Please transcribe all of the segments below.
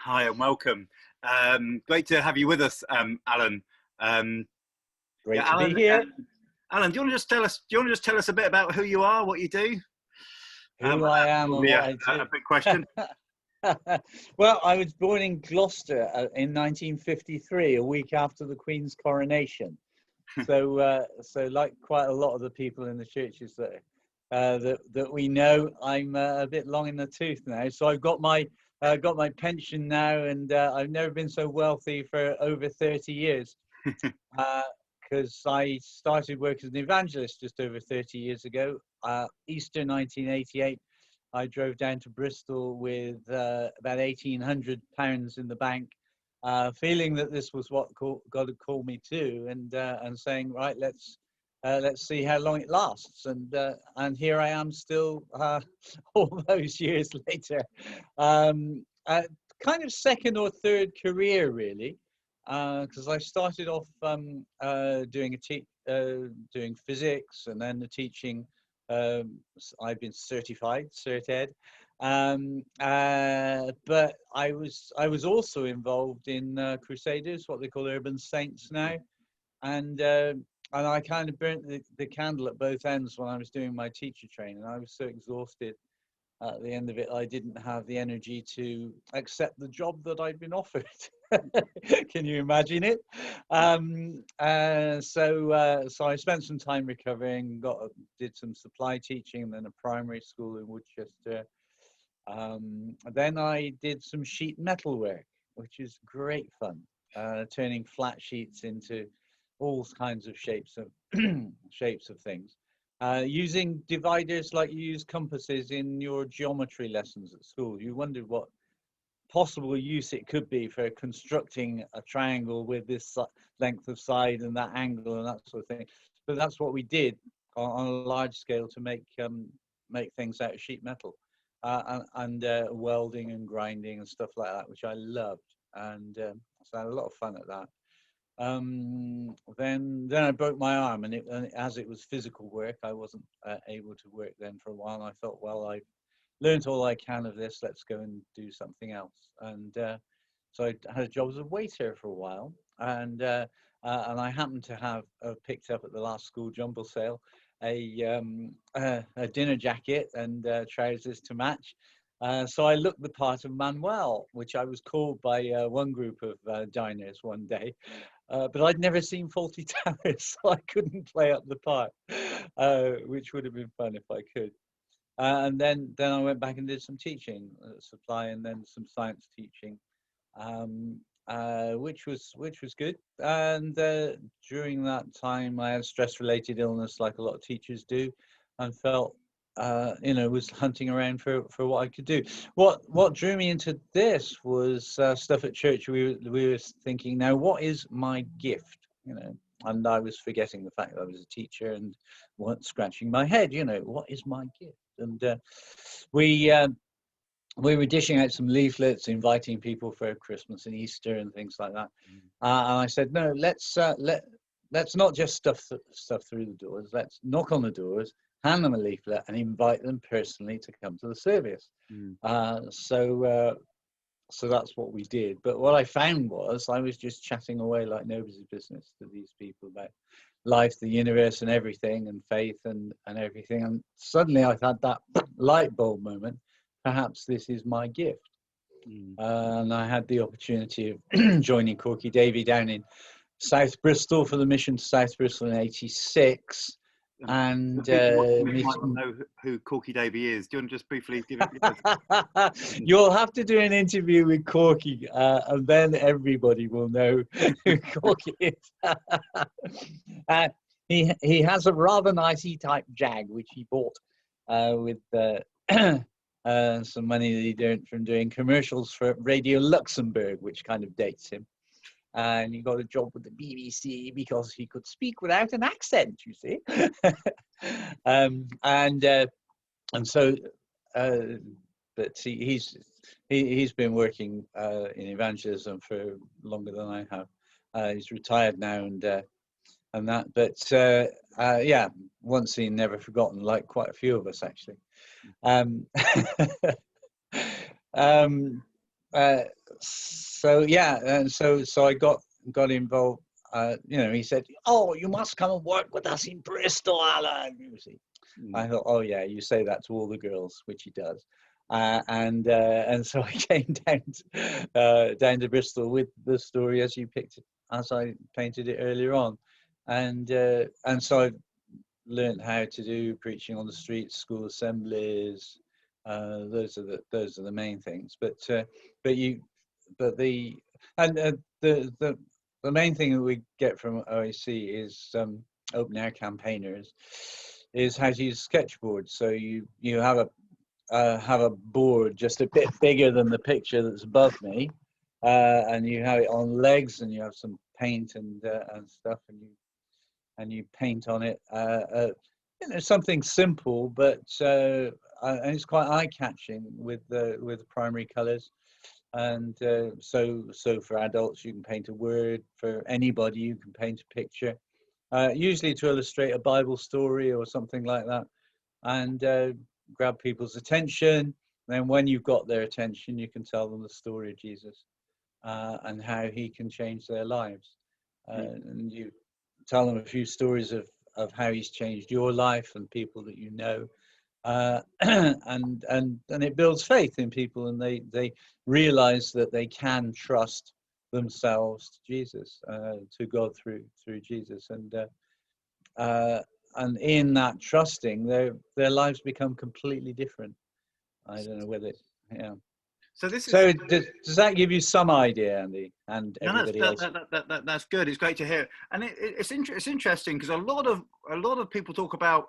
Hi and welcome. Great to have you with us, Alan. Great to Alan, be here. Alan, do you want to just tell us? Do you want to just tell us a bit about who you are, what you do? Who I am and what I do. A big question. Well, I was born in Gloucester in 1953, a week after the Queen's coronation. So like quite a lot of the people in the churches that we know, I'm a bit long in the tooth now. So I've got my pension now, and I've never been so wealthy for over 30 years. Because I started work as an evangelist just over 30 years ago. Easter 1988, I drove down to Bristol with about £1,800 in the bank, feeling that this was what God had called me to, and saying, right, let's see how long it lasts. And here I am still, all those years later. Kind of second or third career, really. Because I started off doing physics, and then the teaching. I've been certified, Cert Ed, but I was also involved in Crusaders, what they call Urban Saints now, and I kind of burnt the candle at both ends when I was doing my teacher training. I was so exhausted at the end of it, I didn't have the energy to accept the job that I'd been offered. Can you imagine it? So I spent some time recovering, did some supply teaching, and then a primary school in Woodchester. Then I did some sheet metal work, which is great fun, turning flat sheets into all kinds of shapes of shapes of things. Using dividers like you use compasses in your geometry lessons at school. You wondered what possible use it could be for constructing a triangle with this length of side and that angle and that sort of thing. But that's what we did on a large scale to make things out of sheet metal, and welding and grinding and stuff like that, which I loved, and so I had a lot of fun at that. Then I broke my arm, and as it was physical work, I wasn't able to work then for a while. And I thought, well, I've learned all I can of this. Let's go and do something else. And so I had a job as a waiter for a while, and I happened to have picked up at the last school jumble sale a dinner jacket and trousers to match. So I looked the part of Manuel, which I was called by one group of diners one day. But I'd never seen Fawlty Towers, so I couldn't play up the part, which would have been fun if I could. And then I went back and did some teaching, supply, and then some science teaching, which was good. And during that time, I had stress-related illness, like a lot of teachers do, and felt, was hunting around for what I could do. What drew me into this was stuff at church. We were thinking, now what is my gift? And I was forgetting the fact that I was a teacher and weren't scratching my head. What is my gift? And we were dishing out some leaflets, inviting people for Christmas and Easter and things like that. And I said, no, let's not just stuff through the doors. Let's knock on the doors, hand them a leaflet, and invite them personally to come to the service. So that's what we did. But what I found was I was just chatting away like nobody's business to these people about life, the universe, and everything, and faith and everything. And suddenly I had that light bulb moment. Perhaps this is my gift. And I had the opportunity of joining Corky Davy down in South Bristol for the mission to South Bristol in ~86. And you might not know who Corky Davy is. Do you want to just briefly give it? You'll have to do an interview with Corky, and then everybody will know who Corky is. He has a rather nice E-type Jag, which he bought with some money that he earned from doing commercials for Radio Luxembourg, which kind of dates him. And he got a job with the BBC because he could speak without an accent, you see. But he's been working in evangelism for longer than I have. He's retired now and that, but yeah, one seen, never forgotten, like quite a few of us actually. so yeah, and so I got involved. He said, "Oh, you must come and work with us in Bristol, Alan." You see, I thought, "Oh yeah, you say that to all the girls," which he does. And so I came down to Bristol with the story as you picked it, as I painted it earlier on, and so I learned how to do preaching on the streets, school assemblies. Those are the main things. But the main thing that we get from OAC is open air campaigners is how to use sketchboards. So you have a board just a bit bigger than the picture that's above me, and you have it on legs, and you have some paint and stuff, and you paint on it. Something simple, but and it's quite eye-catching with the primary colours. And so for adults, you can paint a word. For anybody, you can paint a picture, usually to illustrate a Bible story or something like that, and grab people's attention. Then when you've got their attention, you can tell them the story of Jesus and how he can change their lives. And you tell them a few stories of how he's changed your life and people that you know. And it builds faith in people, and they realize that they can trust themselves to Jesus, to God through Jesus, and in that trusting, their lives become completely different. I don't know whether yeah. So this is. So does that give you some idea, Andy, and everybody else? That's good. It's great to hear, and it's interesting because a lot of people talk about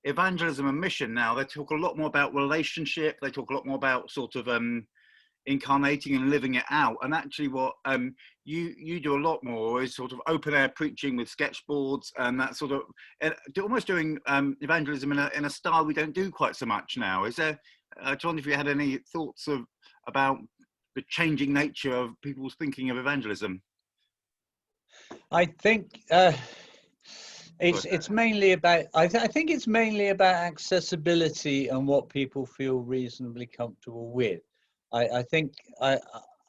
evangelism and mission now. They talk a lot more about relationship. They talk a lot more about sort of incarnating and living it out. And actually, what you do a lot more is sort of open air preaching with sketchboards and that sort of almost doing evangelism in a style we don't do quite so much now. Is there? I wonder if you had any thoughts about the changing nature of people's thinking of evangelism. I think it's mainly about. I think it's mainly about accessibility and what people feel reasonably comfortable with. I think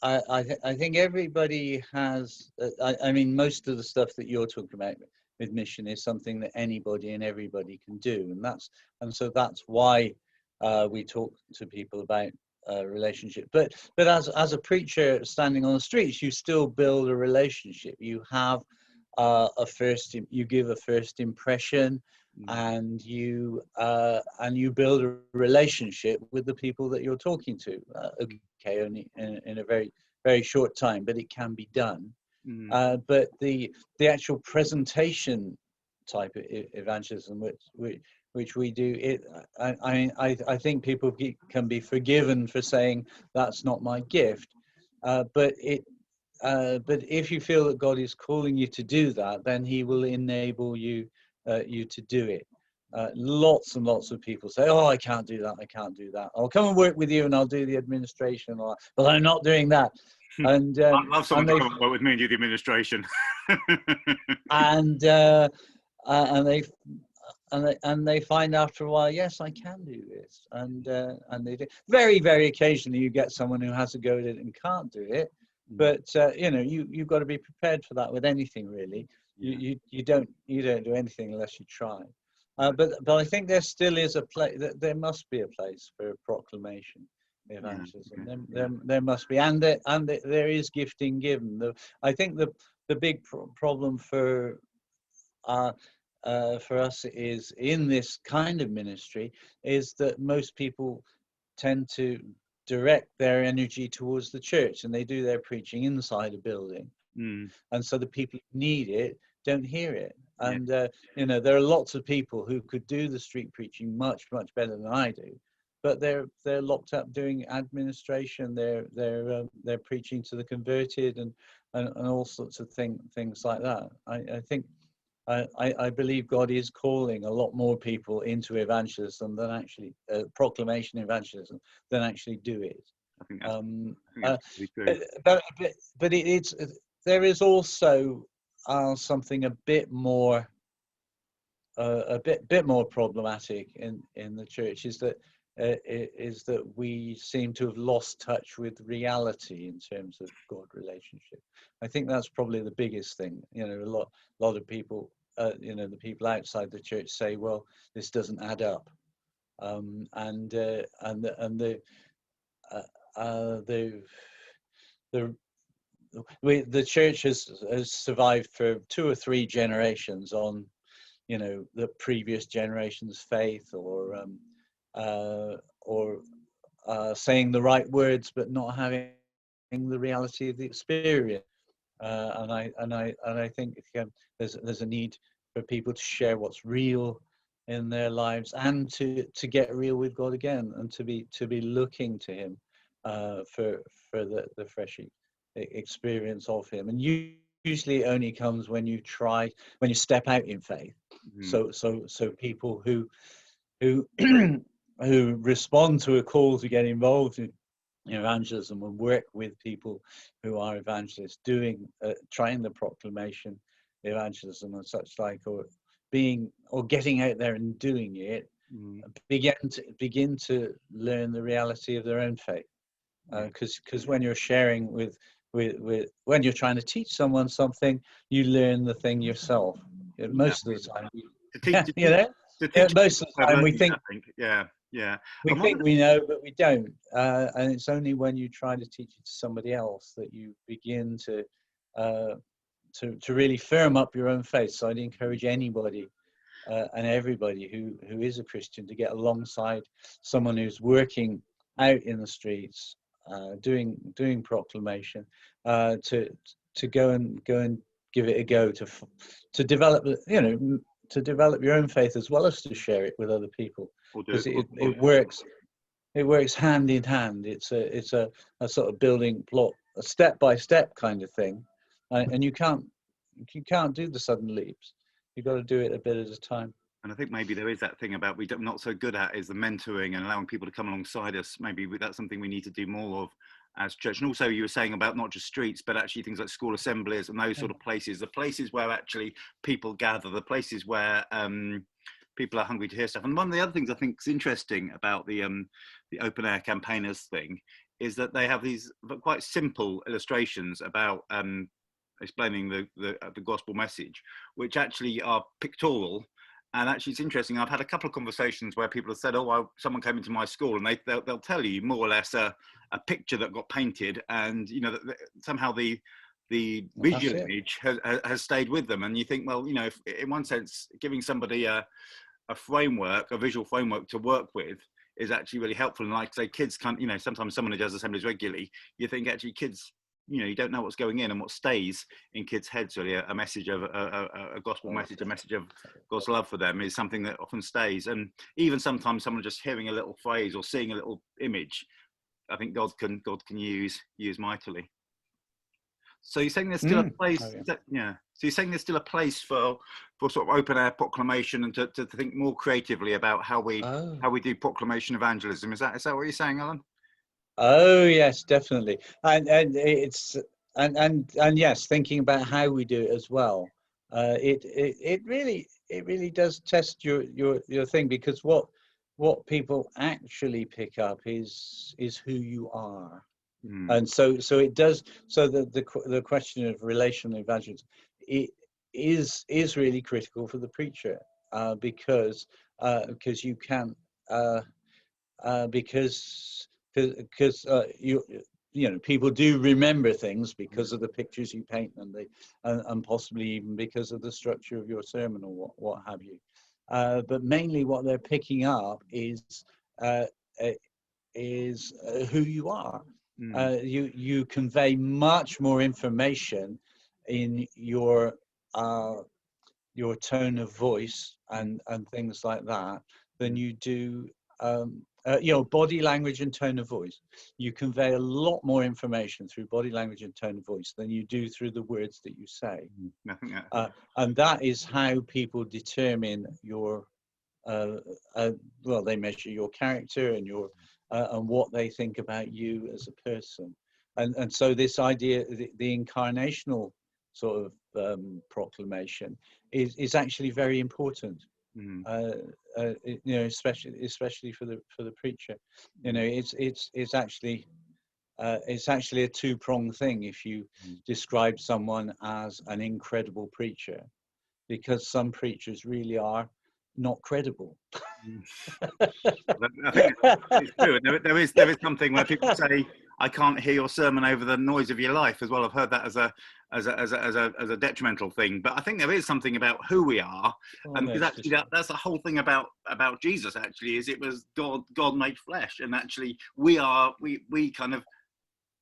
everybody has. I mean, most of the stuff that you're talking about with mission is something that anybody and everybody can do, and so that's why we talk to people about relationship. But as a preacher standing on the streets, you still build a relationship. You have you give a first impression, and you build a relationship with the people that you're talking to. Okay, only in a very, very short time, but it can be done. But the actual presentation type of evangelism, which we do, I think people can be forgiven for saying that's not my gift, but if you feel that God is calling you to do that, then He will enable you to do it. Lots and lots of people say, "Oh, I can't do that. I can't do that. I'll come and work with you, and I'll do the administration, but I'm not doing that." And I'd love someone to come and work with me and do the administration. and they find after a while, yes, I can do this, and they do. Very, very occasionally, you get someone who has a go at it and can't do it. But you've got to be prepared for that with anything, really. You don't do anything unless you try. But I think there still is a place. There must be a place for proclamation, evangelism. There must be, and there is gifting given. I think the big problem for us is in this kind of ministry is that most people tend to direct their energy towards the church, and they do their preaching inside a building, and so the people who need it don't hear it. And there are lots of people who could do the street preaching much better than I do, but they're locked up doing administration. They're preaching to the converted and all sorts of things like that. I think I believe God is calling a lot more people into evangelism than actually proclamation evangelism than actually do it. I think that's really true. But there is also something a bit more problematic in the church, is that is that we seem to have lost touch with reality in terms of God relationship. I think that's probably the biggest thing. You know, a lot of people, you know, the people outside the church say, well, this doesn't add up, the the church has survived for 2 or 3 generations on, you know, the previous generation's faith, or saying the right words but not having the reality of the experience. And I think there's a need for people to share what's real in their lives, and to get real with God again, and to be looking to Him for the fresh experience of Him. And usually it only comes when you step out in faith. Mm. So people who who respond to a call to get involved in evangelism and work with people who are evangelists, trying the proclamation evangelism and such like, or getting out there and doing it, begin to learn the reality of their own faith. Because when you're sharing with when you're trying to teach someone something, you learn the thing yourself. Most of the time, you know, most of the time we think, we think we know, but we don't. And it's only when you try to teach it to somebody else that you begin to really firm up your own faith. So I'd encourage anybody and everybody who is a Christian to get alongside someone who's working out in the streets, doing proclamation, to go and give it a go, to develop, you know, to develop your own faith as well as to share it with other people, because it works hand in hand. It's a sort of building block, a step-by-step kind of thing, and you can't do the sudden leaps. You've got to do it a bit at a time. And I think maybe there is that thing about we're not so good at is the mentoring and allowing people to come alongside us. Maybe that's something we need to do more of as church. And also you were saying about not just streets, but actually things like school assemblies and those sort of places, the places where actually people gather, the places where people are hungry to hear stuff. And one of the other things I think is interesting about the open air campaigners thing is that they have these quite simple illustrations about explaining the gospel message, which actually are pictorial. And actually, it's interesting. I've had a couple of conversations where people have said, "Oh, someone came into my school," and they'll tell you more or less a picture that got painted, and you know somehow the visual image has stayed with them. And you think, well, you know, if, in one sense, giving somebody a framework, a visual framework to work with, is actually really helpful. And like say, kids can't, you know, sometimes someone who does assemblies regularly, you think actually kids, you know, you don't know what's going in and what stays in kids' heads. Really, a message of a gospel message, a message of God's love for them is something that often stays. And even sometimes someone just hearing a little phrase or seeing a little image, I think God can use mightily. So you're saying there's still a place, So you're saying there's still a place for sort of open air proclamation and to think more creatively about how we do proclamation evangelism. Is that what you're saying, Alan? Oh yes, definitely, and it's and yes, thinking about how we do it as well. It really does test your thing, because what people actually pick up is who you are, and so it does. So the question of relational evangelism, it is really critical for the preacher, because you can because you know, people do remember things because of the pictures you paint, and possibly even because of the structure of your sermon or what have you. But mainly what they're picking up is who you are. You convey much more information in your tone of voice and things like that than you do you know, body language and tone of voice. You convey a lot more information through body language and tone of voice than you do through the words that you say. And that is how people determine your well, they measure your character and your and what they think about you as a person. And so this idea, the incarnational sort of proclamation is actually very important. Mm. Especially for the preacher. It's actually a two-pronged thing if you describe someone as an incredible preacher, because some preachers really are not credible. I think it's true. There is something where people say, "I can't hear your sermon over the noise of your life" as well. I've heard that as a detrimental thing. But I think there is something about who we are, and because actually that's the whole thing about Jesus. Actually, is it was God made flesh, and actually we kind of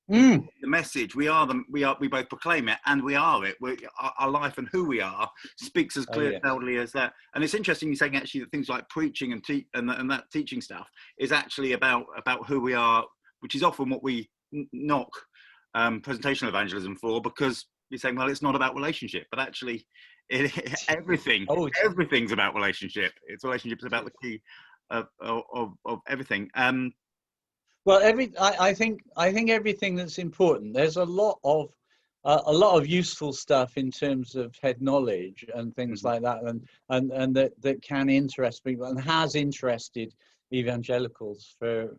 the message. We both proclaim it, and we are it. Our life and who we are speaks as loudly as that. And it's interesting you're saying actually that things like preaching and that teaching stuff is actually about who we are, which is often what we knock presentational evangelism for, because you're saying, well, it's not about relationship, but actually everything's about relationship. It's relationships about the key of everything. Well, I think everything that's important. There's a lot of useful stuff in terms of head knowledge and things like that, and that can interest people and has interested evangelicals for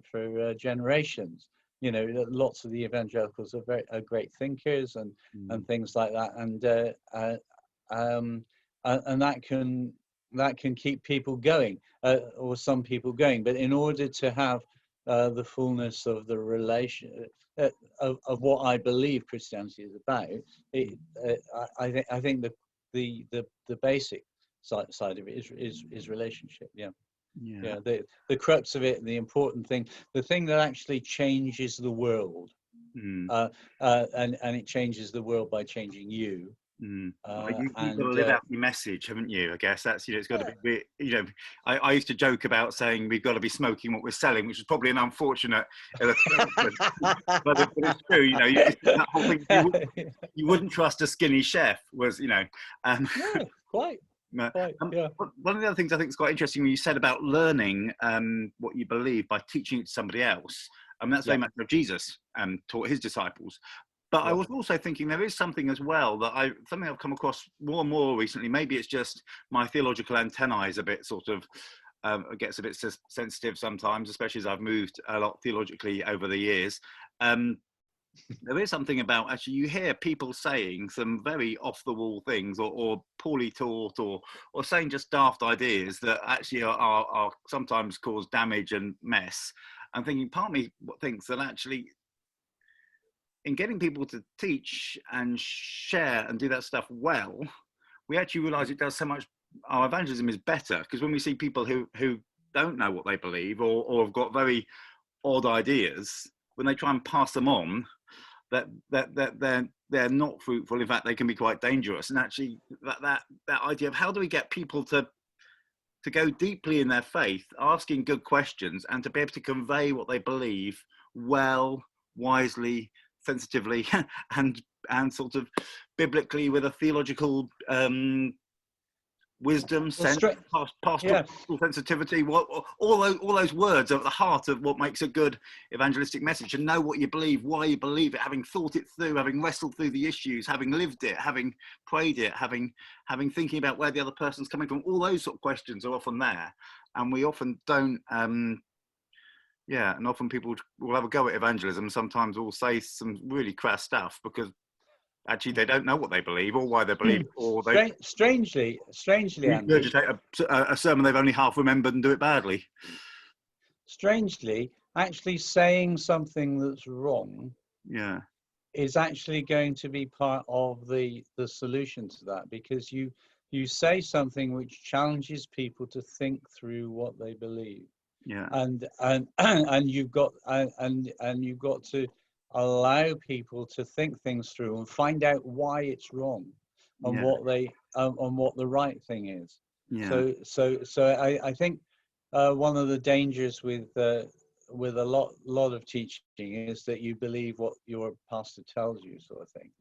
generations. Lots of the evangelicals are great thinkers and things like that, and that can keep people going, or some people going. But in order to have the fullness of the relation of what I believe Christianity is about, I think the basic side of it is relationship. The crux of it, the important thing, the thing that actually changes the world, and it changes the world by changing you. You've got to live out your message, haven't you? I guess that's, it's got to be, I used to joke about saying we've got to be smoking what we're selling, which is probably an unfortunate illustration, but it's true. That whole thing, you wouldn't trust a skinny chef, was, quite. One of the other things I think is quite interesting when you said about learning what you believe by teaching it to somebody else. That's very much what Jesus taught his disciples. But I was also thinking there is something as well that something I've come across more and more recently. Maybe it's just my theological antennae is a bit sort of gets a bit sensitive sometimes, especially as I've moved a lot theologically over the years. There is something about, actually, you hear people saying some very off the wall things, or poorly taught, or saying just daft ideas that actually are sometimes cause damage and mess. I'm thinking, part of me thinks that actually, in getting people to teach and share and do that stuff well, we actually realize it does so much. Our evangelism is better, because when we see people who don't know what they believe, or have got very odd ideas, when they try and pass them on, that they're not fruitful. In fact, they can be quite dangerous. And actually, that idea of how do we get people to go deeply in their faith, asking good questions, and to be able to convey what they believe well, wisely, sensitively, and sort of biblically, with a theological wisdom, pastoral sensitivity. All those words are at the heart of what makes a good evangelistic message. And know what you believe, why you believe it, having thought it through, having wrestled through the issues, having lived it, having prayed it, having thinking about where the other person's coming from. All those sort of questions are often there, and we often don't. And often people will have a go at evangelism. Sometimes will say some really crass stuff because actually they don't know what they believe or why they believe, or they strangely regurgitate a sermon they've only half remembered and do it badly. Strangely, actually saying something that's wrong is actually going to be part of the solution to that, because you say something which challenges people to think through what they believe. And you've got to allow people to think things through and find out why it's wrong, and what the right thing is. So I think one of the dangers with a lot of teaching is that you believe what your pastor tells you, sort of thing.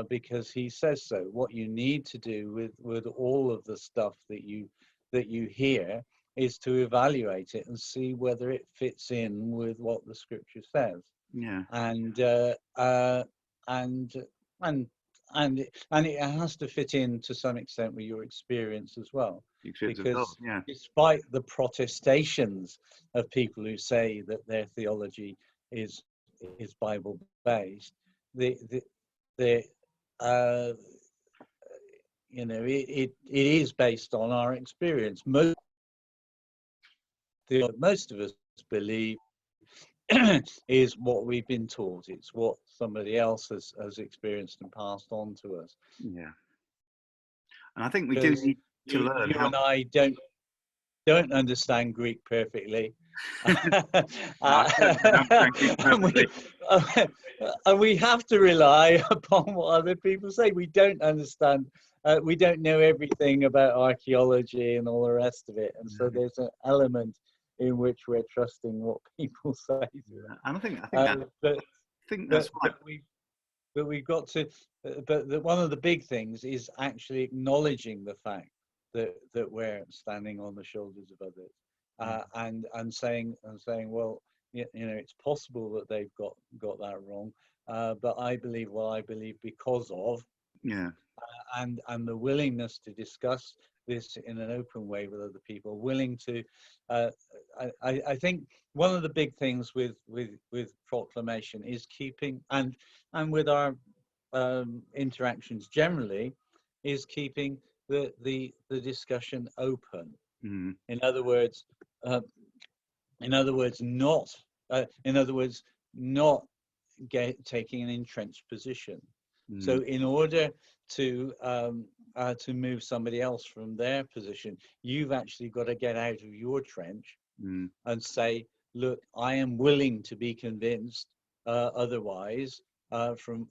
Because he says so. What you need to do with all of the stuff that you hear is to evaluate it and see whether it fits in with what the scripture says. And it has to fit in to some extent with your experience as well. The experience of God. because Yeah. despite the protestations of people who say that their theology is Bible based, the uh, it is based on our experience. Most of us believe is what we've been taught. It's what somebody else has experienced and passed on to us. Yeah. And I think we do Because need to learn you how. and I don't understand Greek perfectly. I don't understand Greek and, perfectly. and we have to rely upon what other people say. We don't understand. We don't know everything about archaeology and all the rest of it. And so there's an element in which we're trusting what people say to us. And I think that's right. But we've got to. One of the big things is actually acknowledging the fact that we're standing on the shoulders of others, and saying, well, it's possible that they've got that wrong, but I believe what I believe because of, Yeah. and the willingness to discuss this in an open way with other people, willing to. I think one of the big things with proclamation is keeping, and with our interactions generally, is keeping the discussion open. Mm. In other words, not taking an entrenched position. So in order to move somebody else from their position, you've actually got to get out of your trench and say, look, I am willing to be convinced otherwise from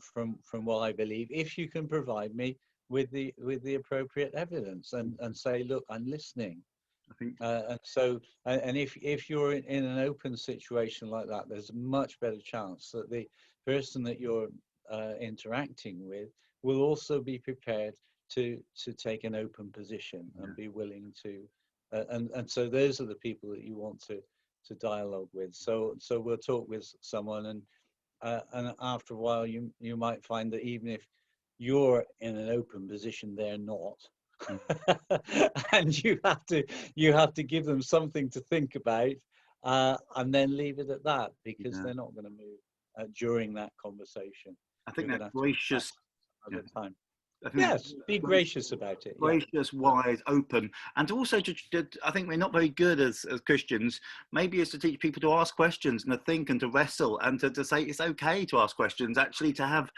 what I believe, if you can provide me with the appropriate evidence, and say, look, I'm listening. I think And if you're in an open situation like that, there's a much better chance that the person that you're interacting with will also be prepared to take an open position and be willing to, and so those are the people that you want to dialogue with. So we'll talk with someone, and after a while you might find that even if you're in an open position, they're not. And you have to give them something to think about, and then leave it at that, because they're not going to move during that conversation. I think You're that going to have gracious. to another time. I think Yes, be gracious about it. Gracious, wise, open, and also I think we're not very good as Christians. Maybe is to teach people to ask questions and to think and to wrestle, and to say it's okay to ask questions, actually to have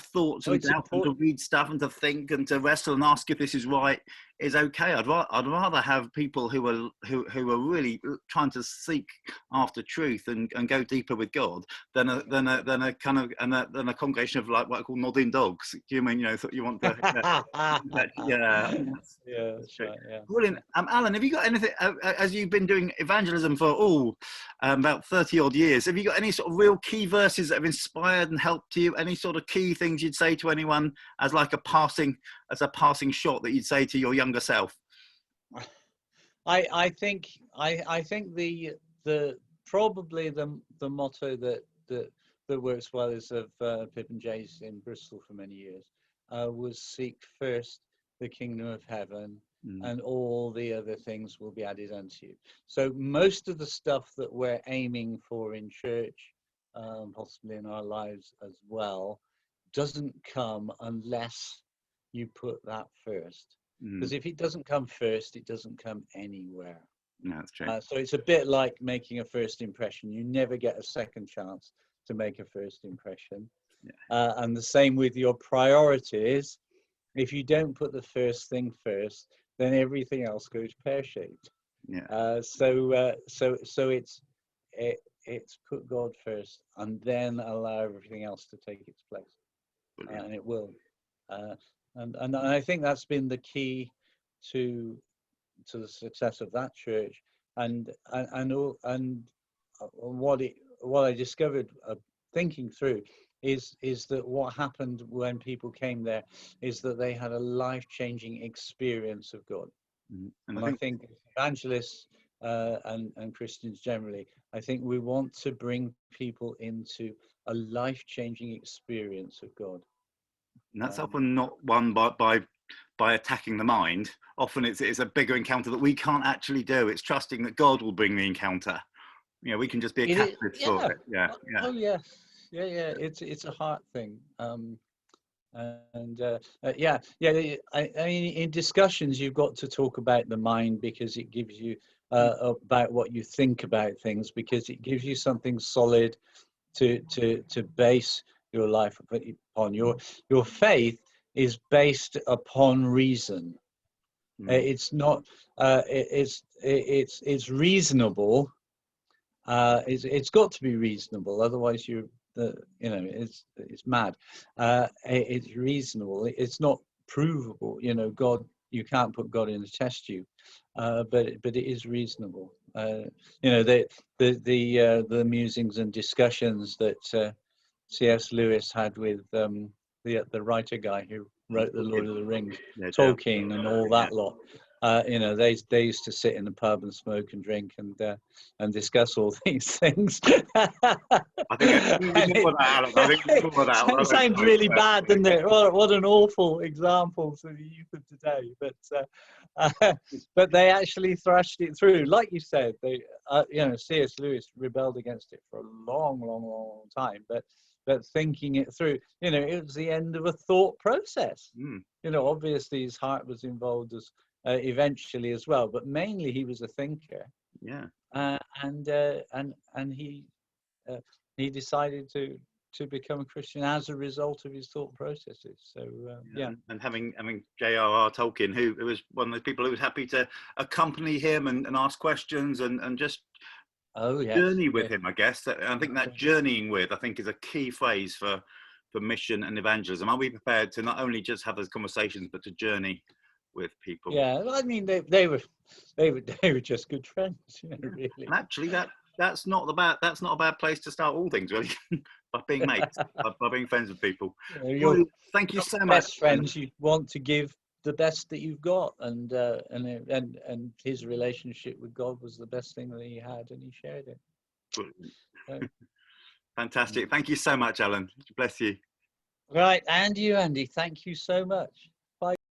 thoughts and doubts, and to read stuff and to think and to wrestle and ask if this is right is okay. I'd rather have people who are really trying to seek after truth and go deeper with God than a kind of than a congregation of like what I call nodding dogs. Do you mean you want to? Yeah, that's right. Yeah. Brilliant. Alan, have you got anything, as you've been doing evangelism for about 30 odd years, have you got any sort of real key verses that have inspired and helped you? Any sort of key things you'd say to anyone as a passing shot that you'd say to your younger self? I think the probably the motto that works well is of Pip and Jay's in Bristol for many years, was seek first the kingdom of heaven, and all the other things will be added unto you. So most of the stuff that we're aiming for in church, possibly in our lives as well, doesn't come unless you put that first. Because if it doesn't come first, it doesn't come anywhere. No, that's true. So it's a bit like making a first impression. You never get a second chance to make a first impression. And the same with your priorities. If you don't put the first thing first, then everything else goes pear-shaped. So it's put God first, and then allow everything else to take its place. And it will. And I think that's been the key to the success of that church, and what I discovered thinking through is that what happened when people came there is that they had a life-changing experience of God. And I think evangelists and Christians generally, I think we want to bring people into a life-changing experience of God. And that's often not won by by attacking the mind. Often it's a bigger encounter that we can't actually do. It's trusting that God will bring the encounter. You know, we can just be a It is, catalyst for yeah. it. Yeah, yeah. Oh yes, yeah, yeah. It's a heart thing. Yeah, yeah. I mean, in discussions, you've got to talk about the mind because it gives you about what you think about things, because it gives you something solid to base your life upon. Your faith is based upon reason. It's not. It's reasonable. It's got to be reasonable, otherwise it's mad. It's reasonable. It's not provable. God, you can't put God in a test tube, but it is reasonable. The musings and discussions that C.S. Lewis had with the writer guy who wrote The Lord of the Rings, Yeah, Tolkien, and all that lot. They used to sit in the pub and smoke and drink and discuss all these things. I think it's more that, Alan. I think it's more that. It sounds really bad, doesn't it? What an awful example to the youth of today. But they actually thrashed it through, like you said. C.S. Lewis rebelled against it for a long, long, long time. But thinking it through, it was the end of a thought process. Obviously his heart was involved as eventually as well, but mainly he was a thinker. Yeah. And he decided to become a Christian as a result of his thought processes. So yeah. And having J.R.R. Tolkien, who was one of those people who was happy to accompany him and ask questions and just journey with him, I guess. I think that journeying with, I think, is a key phrase for mission and evangelism. Are we prepared to not only just have those conversations, but to journey with people? Yeah, I mean, they were just good friends, really. And actually, that's not a bad place to start all things, really. By being mates, by being friends with people. Thank you so much. Best friends, you want to give the best that you've got, and his relationship with God was the best thing that he had, and he shared it. Fantastic. Thank you so much, Alan. Bless you. Right, and you, Andy. Thank you so much.